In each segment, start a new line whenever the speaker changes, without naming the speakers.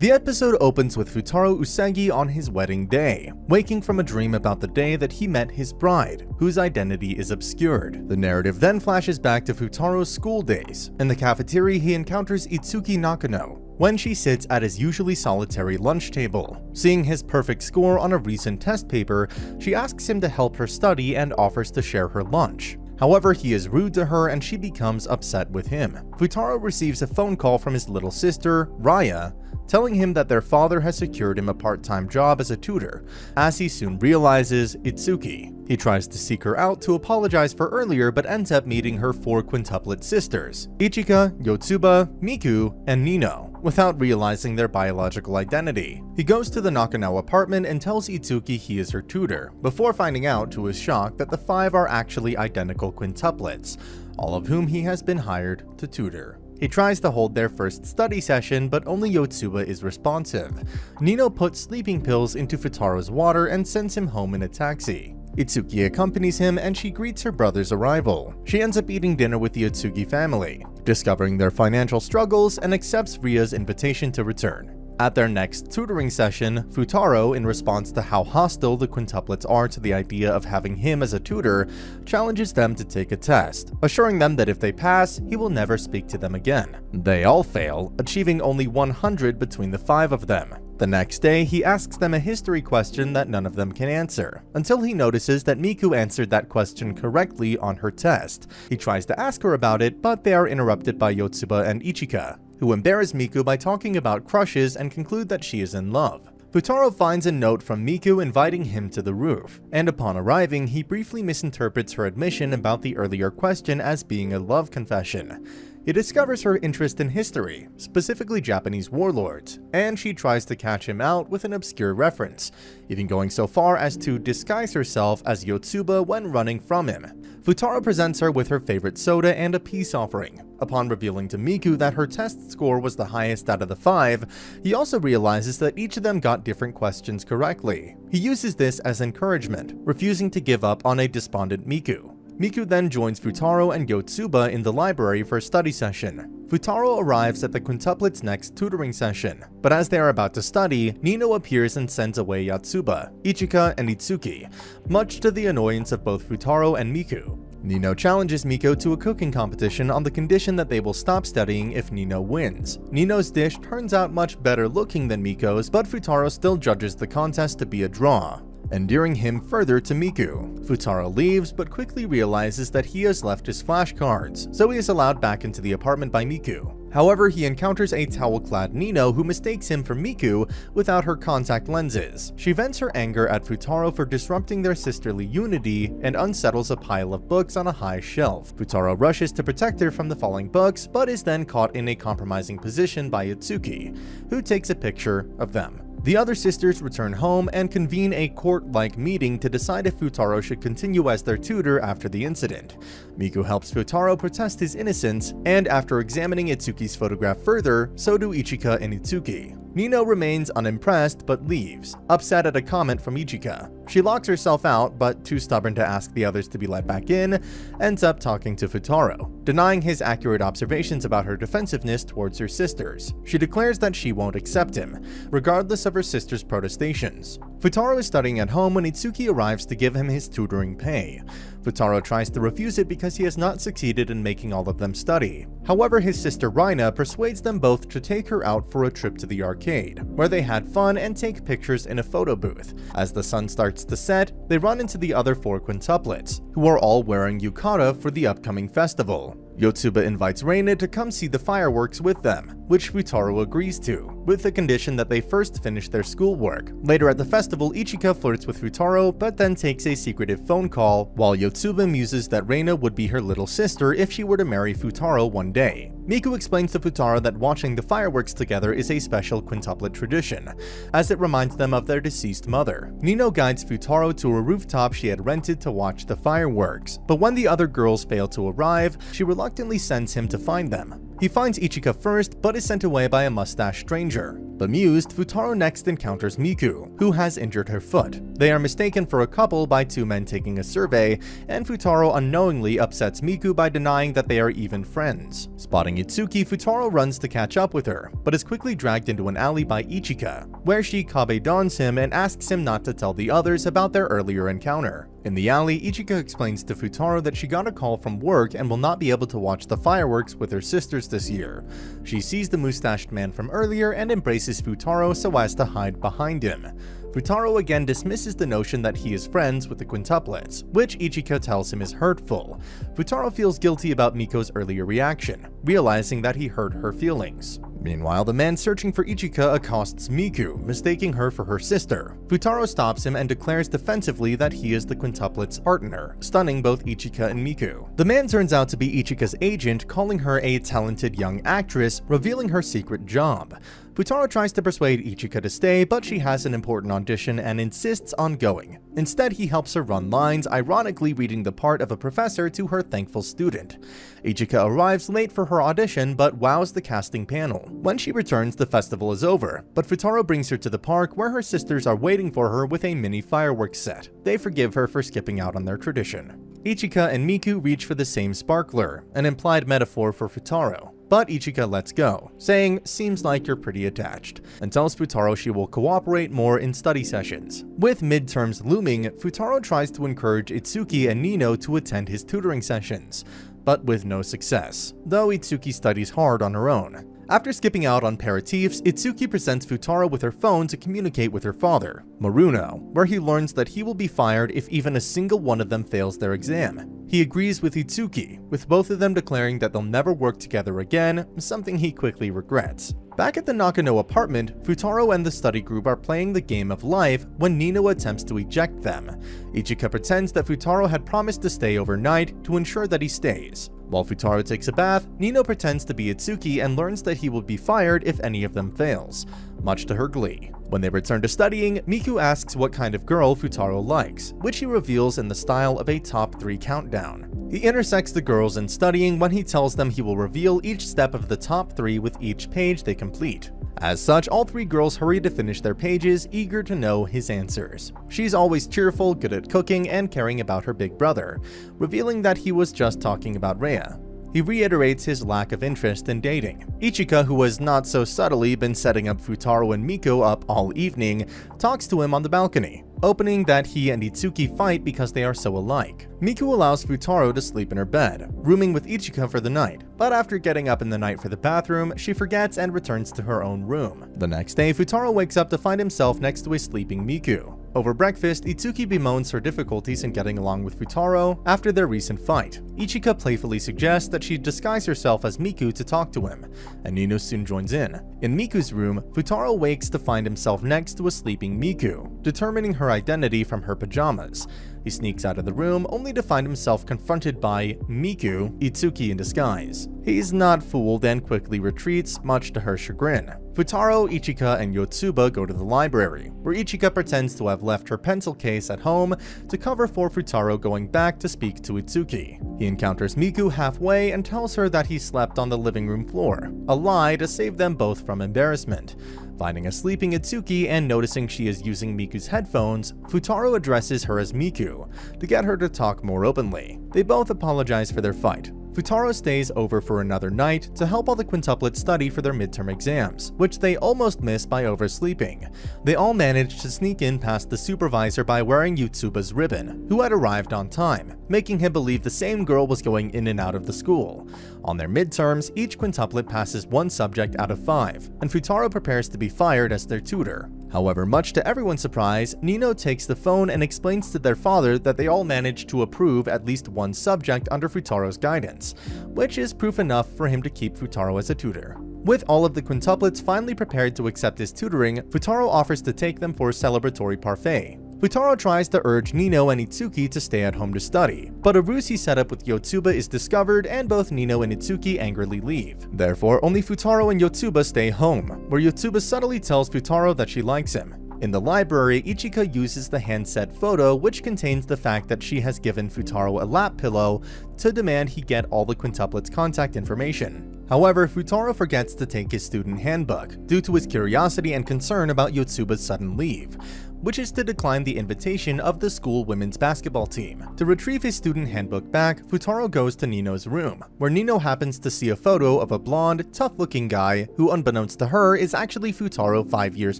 The episode opens with Fuutarou Uesugi on his wedding day, waking from a dream about the day that he met his bride, whose identity is obscured. The narrative then flashes back to Futarou's school days. In the cafeteria, he encounters Itsuki Nakano when she sits at his usually solitary lunch table. Seeing his perfect score on a recent test paper, she asks him to help her study and offers to share her lunch. However, he is rude to her and she becomes upset with him. Fuutarou receives a phone call from his little sister, Raya, telling him that their father has secured him a part-time job as a tutor. As he soon realizes, Itsuki. He tries to seek her out to apologize for earlier but ends up meeting her 4 quintuplet sisters, Ichika, Yotsuba, Miku, and Nino, without realizing their biological identity. He goes to the Nakano apartment and tells Itsuki he is her tutor, before finding out to his shock that the 5 are actually identical quintuplets, all of whom he has been hired to tutor. He tries to hold their first study session, but only Yotsuba is responsive. Nino puts sleeping pills into Futarou's water and sends him home in a taxi. Itsuki accompanies him and she greets her brother's arrival. She ends up eating dinner with the Itsuki family, discovering their financial struggles, and accepts Ria's invitation to return. At their next tutoring session, Fuutarou, in response to how hostile the quintuplets are to the idea of having him as a tutor, challenges them to take a test, assuring them that if they pass, he will never speak to them again. They all fail, achieving only 100 between the 5 of them. The next day, he asks them a history question that none of them can answer, until he notices that Miku answered that question correctly on her test. He tries to ask her about it, but they are interrupted by Yotsuba and Ichika, who embarrass Miku by talking about crushes and conclude that she is in love. Fuutarou finds a note from Miku inviting him to the roof, and upon arriving, he briefly misinterprets her admission about the earlier question as being a love confession. He discovers her interest in history, specifically Japanese warlords, and she tries to catch him out with an obscure reference, even going so far as to disguise herself as Yotsuba when running from him. Fuutarou presents her with her favorite soda and a peace offering. Upon revealing to Miku that her test score was the highest out of the 5, he also realizes that each of them got different questions correctly. He uses this as encouragement, refusing to give up on a despondent Miku. Miku then joins Fuutarou and Yotsuba in the library for a study session. Fuutarou arrives at the quintuplets' next tutoring session, but as they are about to study, Nino appears and sends away Yotsuba, Ichika, and Itsuki, much to the annoyance of both Fuutarou and Miku. Nino challenges Miku to a cooking competition on the condition that they will stop studying if Nino wins. Nino's dish turns out much better looking than Miko's, but Fuutarou still judges the contest to be a draw, endearing him further to Miku. Fuutarou leaves, but quickly realizes that he has left his flashcards, so he is allowed back into the apartment by Miku. However, he encounters a towel-clad Nino who mistakes him for Miku without her contact lenses. She vents her anger at Fuutarou for disrupting their sisterly unity and unsettles a pile of books on a high shelf. Fuutarou rushes to protect her from the falling books, but is then caught in a compromising position by Itsuki, who takes a picture of them. The other sisters return home and convene a court-like meeting to decide if Fuutarou should continue as their tutor after the incident. Miku helps Fuutarou protest his innocence, and after examining Itsuki's photograph further, so do Ichika and Itsuki. Nino remains unimpressed but leaves, upset at a comment from Ichika. She locks herself out, but too stubborn to ask the others to be let back in, ends up talking to Fuutarou, denying his accurate observations about her defensiveness towards her sisters. She declares that she won't accept him, regardless of her sister's protestations. Fuutarou is studying at home when Itsuki arrives to give him his tutoring pay. Fuutarou tries to refuse it because he has not succeeded in making all of them study. However, his sister Rina persuades them both to take her out for a trip to the arcade, where they had fun and take pictures in a photo booth. As the sun starts to set, they run into the other 4 quintuplets, who are all wearing yukata for the upcoming festival. Yotsuba invites Reina to come see the fireworks with them, which Fuutarou agrees to, with the condition that they first finish their schoolwork. Later at the festival, Ichika flirts with Fuutarou, but then takes a secretive phone call, while Yotsuba muses that Reina would be her little sister if she were to marry Fuutarou one day. Miku explains to Fuutarou that watching the fireworks together is a special quintuplet tradition, as it reminds them of their deceased mother. Nino guides Fuutarou to a rooftop she had rented to watch the fireworks, but when the other girls fail to arrive, she reluctantly sends him to find them. He finds Ichika first, but is sent away by a mustached stranger. Bemused, Fuutarou next encounters Miku, who has injured her foot. They are mistaken for a couple by two men taking a survey, and Fuutarou unknowingly upsets Miku by denying that they are even friends. Spotting Itsuki, Fuutarou runs to catch up with her, but is quickly dragged into an alley by Ichika, where she kabedons him and asks him not to tell the others about their earlier encounter. In the alley, Ichika explains to Fuutarou that she got a call from work and will not be able to watch the fireworks with her sisters this year. She sees the mustached man from earlier and embraces Fuutarou so as to hide behind him. Fuutarou again dismisses the notion that he is friends with the quintuplets, which Ichika tells him is hurtful. Fuutarou feels guilty about Miko's earlier reaction, realizing that he hurt her feelings. Meanwhile, the man searching for Ichika accosts Miku, mistaking her for her sister. Fuutarou stops him and declares defensively that he is the quintuplet's partner, stunning both Ichika and Miku. The man turns out to be Ichika's agent, calling her a talented young actress, revealing her secret job. Fuutarou tries to persuade Ichika to stay, but she has an important audition and insists on going. Instead, he helps her run lines, ironically reading the part of a professor to her thankful student. Ichika arrives late for her audition, but wows the casting panel. When she returns, the festival is over, but Fuutarou brings her to the park where her sisters are waiting for her with a mini fireworks set. They forgive her for skipping out on their tradition. Ichika and Miku reach for the same sparkler, an implied metaphor for Fuutarou. But Ichika lets go, saying, "Seems like you're pretty attached," and tells Fuutarou she will cooperate more in study sessions. With midterms looming, Fuutarou tries to encourage Itsuki and Nino to attend his tutoring sessions, but with no success, though Itsuki studies hard on her own. After skipping out on aperitifs, Itsuki presents Fuutarou with her phone to communicate with her father, Maruno, where he learns that he will be fired if even a single one of them fails their exam. He agrees with Itsuki, with both of them declaring that they'll never work together again, something he quickly regrets. Back at the Nakano apartment, Fuutarou and the study group are playing the game of life when Nino attempts to eject them. Ichika pretends that Fuutarou had promised to stay overnight to ensure that he stays. While Fuutarou takes a bath, Nino pretends to be Itsuki and learns that he will be fired if any of them fails, much to her glee. When they return to studying, Miku asks what kind of girl Fuutarou likes, which he reveals in the style of a top 3 countdown. He intersects the girls in studying when he tells them he will reveal each step of the top 3 with each page they complete. As such, all 3 girls hurry to finish their pages, eager to know his answers. She's always cheerful, good at cooking, and caring about her big brother, revealing that he was just talking about Rhea. He reiterates his lack of interest in dating. Ichika, who has not so subtly been setting up Fuutarou and Miku up all evening, talks to him on the balcony, opening that he and Itsuki fight because they are so alike. Miku allows Fuutarou to sleep in her bed, rooming with Ichika for the night, but after getting up in the night for the bathroom, she forgets and returns to her own room. The next day, Fuutarou wakes up to find himself next to a sleeping Miku. Over breakfast, Itsuki bemoans her difficulties in getting along with Fuutarou after their recent fight. Ichika playfully suggests that she disguise herself as Miku to talk to him, and Nino soon joins in. In Miku's room, Fuutarou wakes to find himself next to a sleeping Miku, determining her identity from her pajamas. He sneaks out of the room only to find himself confronted by Miku, Itsuki in disguise. He's not fooled and quickly retreats, much to her chagrin. Fuutarou, Ichika, and Yotsuba go to the library, where Ichika pretends to have left her pencil case at home to cover for Fuutarou going back to speak to Itsuki. He encounters Miku halfway and tells her that he slept on the living room floor, a lie to save them both from embarrassment. Finding a sleeping Itsuki and noticing she is using Miku's headphones, Fuutarou addresses her as Miku to get her to talk more openly. They both apologize for their fight. Fuutarou stays over for another night to help all the quintuplets study for their midterm exams, which they almost miss by oversleeping. They all manage to sneak in past the supervisor by wearing Yotsuba's ribbon, who had arrived on time, making him believe the same girl was going in and out of the school. On their midterms, each quintuplet passes 1 subject out of 5, and Fuutarou prepares to be fired as their tutor. However, much to everyone's surprise, Nino takes the phone and explains to their father that they all managed to approve at least 1 subject under Futarou's guidance, which is proof enough for him to keep Fuutarou as a tutor. With all of the quintuplets finally prepared to accept his tutoring, Fuutarou offers to take them for a celebratory parfait. Fuutarou tries to urge Nino and Itsuki to stay at home to study, but a ruse he set up with Yotsuba is discovered and both Nino and Itsuki angrily leave. Therefore, only Fuutarou and Yotsuba stay home, where Yotsuba subtly tells Fuutarou that she likes him. In the library, Ichika uses the handset photo, which contains the fact that she has given Fuutarou a lap pillow, to demand he get all the quintuplets' contact information. However, Fuutarou forgets to take his student handbook due to his curiosity and concern about Yotsuba's sudden leave, which is to decline the invitation of the school women's basketball team. To retrieve his student handbook back, Fuutarou goes to Nino's room, where Nino happens to see a photo of a blonde, tough-looking guy who, unbeknownst to her, is actually Fuutarou 5 years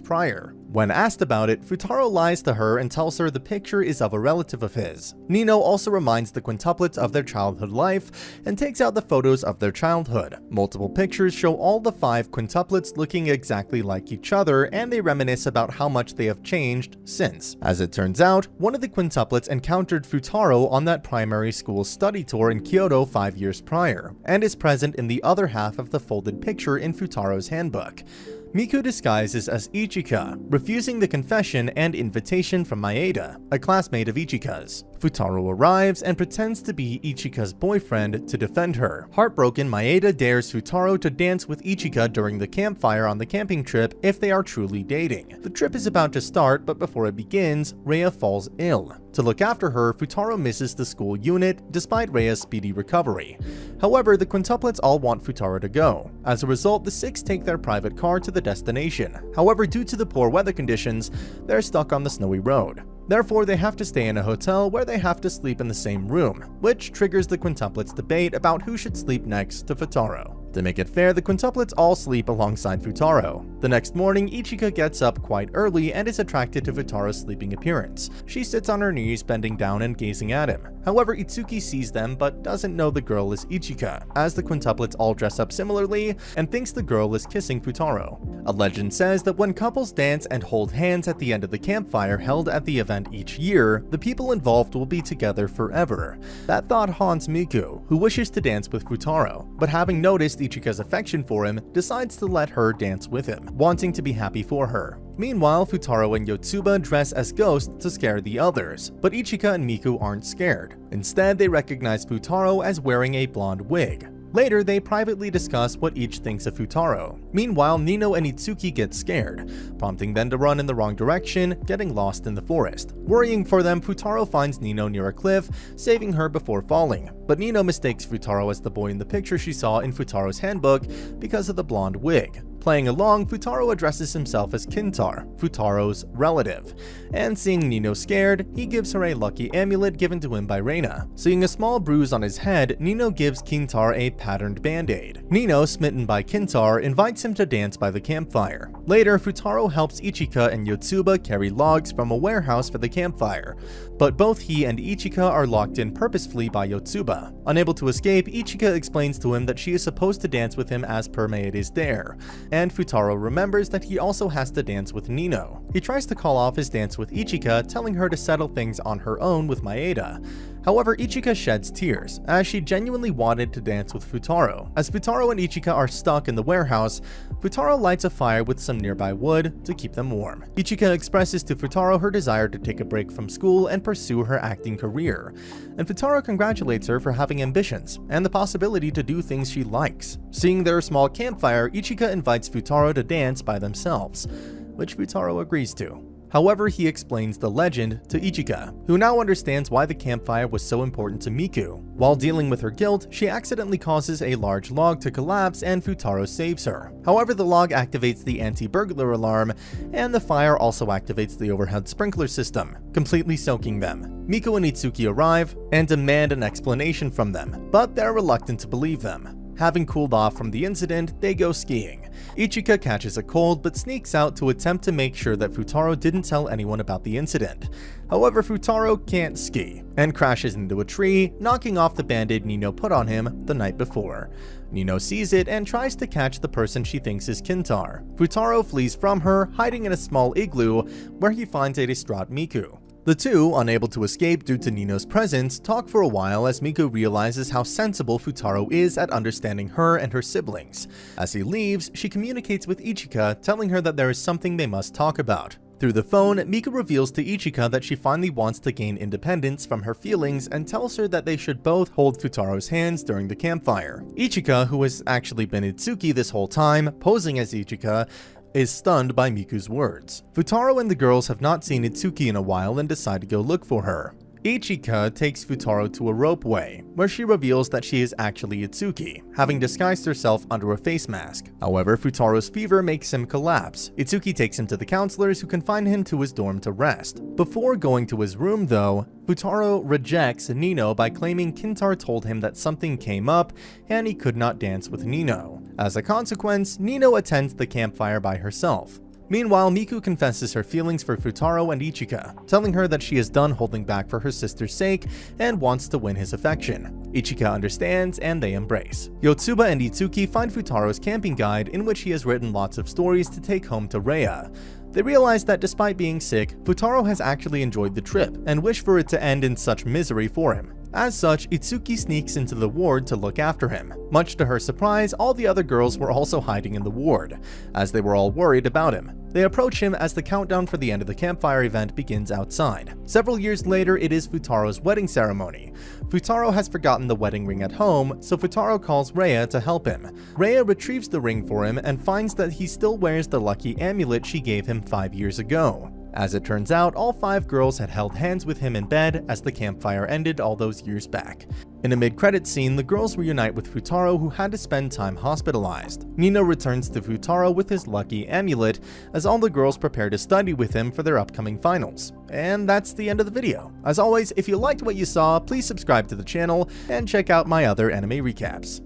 prior. When asked about it, Fuutarou lies to her and tells her the picture is of a relative of his. Nino also reminds the quintuplets of their childhood life and takes out the photos of their childhood. Multiple pictures show all the 5 quintuplets looking exactly like each other, and they reminisce about how much they have changed since. As it turns out, one of the quintuplets encountered Fuutarou on that primary school study tour in Kyoto 5 years prior, and is present in the other half of the folded picture in Futarou's handbook. Miku disguises as Ichika, refusing the confession and invitation from Maeda, a classmate of Ichika's. Fuutarou arrives and pretends to be Ichika's boyfriend to defend her. Heartbroken, Maeda dares Fuutarou to dance with Ichika during the campfire on the camping trip if they are truly dating. The trip is about to start, but before it begins, Rhea falls ill. To look after her, Fuutarou misses the school unit, despite Rhea's speedy recovery. However, the quintuplets all want Fuutarou to go. As a result, the 6 take their private car to the destination. However, due to the poor weather conditions, they're stuck on the snowy road. Therefore, they have to stay in a hotel where they have to sleep in the same room, which triggers the quintuplets' debate about who should sleep next to Fuutarou. To make it fair, the quintuplets all sleep alongside Fuutarou. The next morning, Ichika gets up quite early and is attracted to Futarou's sleeping appearance. She sits on her knees, bending down and gazing at him. However, Itsuki sees them but doesn't know the girl is Ichika, as the quintuplets all dress up similarly and thinks the girl is kissing Fuutarou. A legend says that when couples dance and hold hands at the end of the campfire held at the event each year, the people involved will be together forever. That thought haunts Miku, who wishes to dance with Fuutarou, but having noticed Ichika's affection for him, decides to let her dance with him, wanting to be happy for her. Meanwhile, Fuutarou and Yotsuba dress as ghosts to scare the others, but Ichika and Miku aren't scared. Instead, they recognize Fuutarou as wearing a blonde wig. Later, they privately discuss what each thinks of Fuutarou. Meanwhile, Nino and Itsuki get scared, prompting them to run in the wrong direction, getting lost in the forest. Worrying for them, Fuutarou finds Nino near a cliff, saving her before falling. But Nino mistakes Fuutarou as the boy in the picture she saw in Futarou's handbook because of the blonde wig. Playing along, Fuutarou addresses himself as Kintar, Futarou's relative, and seeing Nino scared, he gives her a lucky amulet given to him by Reina. Seeing a small bruise on his head, Nino gives Kintar a patterned band-aid. Nino, smitten by Kintar, invites him to dance by the campfire. Later, Fuutarou helps Ichika and Yotsuba carry logs from a warehouse for the campfire, but both he and Ichika are locked in purposefully by Yotsuba. Unable to escape, Ichika explains to him that she is supposed to dance with him as per Maeda's dare, and Fuutarou remembers that he also has to dance with Nino. He tries to call off his dance with Ichika, telling her to settle things on her own with Maeda. However, Ichika sheds tears, as she genuinely wanted to dance with Fuutarou. As Fuutarou and Ichika are stuck in the warehouse, Fuutarou lights a fire with some nearby wood to keep them warm. Ichika expresses to Fuutarou her desire to take a break from school and pursue her acting career, and Fuutarou congratulates her for having ambitions and the possibility to do things she likes. Seeing their small campfire, Ichika invites Fuutarou to dance by themselves, which Fuutarou agrees to. However, he explains the legend to Ichika, who now understands why the campfire was so important to Miku. While dealing with her guilt, she accidentally causes a large log to collapse and Fuutarou saves her. However, the log activates the anti-burglar alarm, and the fire also activates the overhead sprinkler system, completely soaking them. Miku and Itsuki arrive and demand an explanation from them, but they're reluctant to believe them. Having cooled off from the incident, they go skiing. Ichika catches a cold but sneaks out to attempt to make sure that Fuutarou didn't tell anyone about the incident. However, Fuutarou can't ski and crashes into a tree, knocking off the band-aid Nino put on him the night before. Nino sees it and tries to catch the person she thinks is Kintar. Fuutarou flees from her, hiding in a small igloo where he finds a distraught Miku. The two, unable to escape due to Nino's presence, talk for a while as Miku realizes how sensible Fuutarou is at understanding her and her siblings. As he leaves, she communicates with Ichika, telling her that there is something they must talk about. Through the phone, Miku reveals to Ichika that she finally wants to gain independence from her feelings and tells her that they should both hold Futarou's hands during the campfire. Ichika, who has actually been Itsuki this whole time, posing as Ichika, is stunned by Miku's words. Fuutarou and the girls have not seen Itsuki in a while and decide to go look for her. Ichika takes Fuutarou to a ropeway, where she reveals that she is actually Itsuki, having disguised herself under a face mask. However, Futarou's fever makes him collapse. Itsuki takes him to the counselors, who confine him to his dorm to rest. Before going to his room though, Fuutarou rejects Nino by claiming Quintar told him that something came up and he could not dance with Nino. As a consequence, Nino attends the campfire by herself. Meanwhile, Miku confesses her feelings for Fuutarou and Ichika, telling her that she is done holding back for her sister's sake and wants to win his affection. Ichika understands and they embrace. Yotsuba and Itsuki find Futarou's camping guide, in which he has written lots of stories to take home to Rhea. They realize that despite being sick, Fuutarou has actually enjoyed the trip and wish for it to end in such misery for him. As such, Itsuki sneaks into the ward to look after him. Much to her surprise, all the other girls were also hiding in the ward, as they were all worried about him. They approach him as the countdown for the end of the campfire event begins outside. Several years later, it is Futarou's wedding ceremony. Fuutarou has forgotten the wedding ring at home, so Fuutarou calls Rhea to help him. Rhea retrieves the ring for him and finds that he still wears the lucky amulet she gave him 5 years ago. As it turns out, all 5 girls had held hands with him in bed as the campfire ended all those years back. In a mid-credits scene, the girls reunite with Fuutarou, who had to spend time hospitalized. Nino returns to Fuutarou with his lucky amulet, as all the girls prepare to study with him for their upcoming finals. And that's the end of the video. As always, if you liked what you saw, please subscribe to the channel and check out my other anime recaps.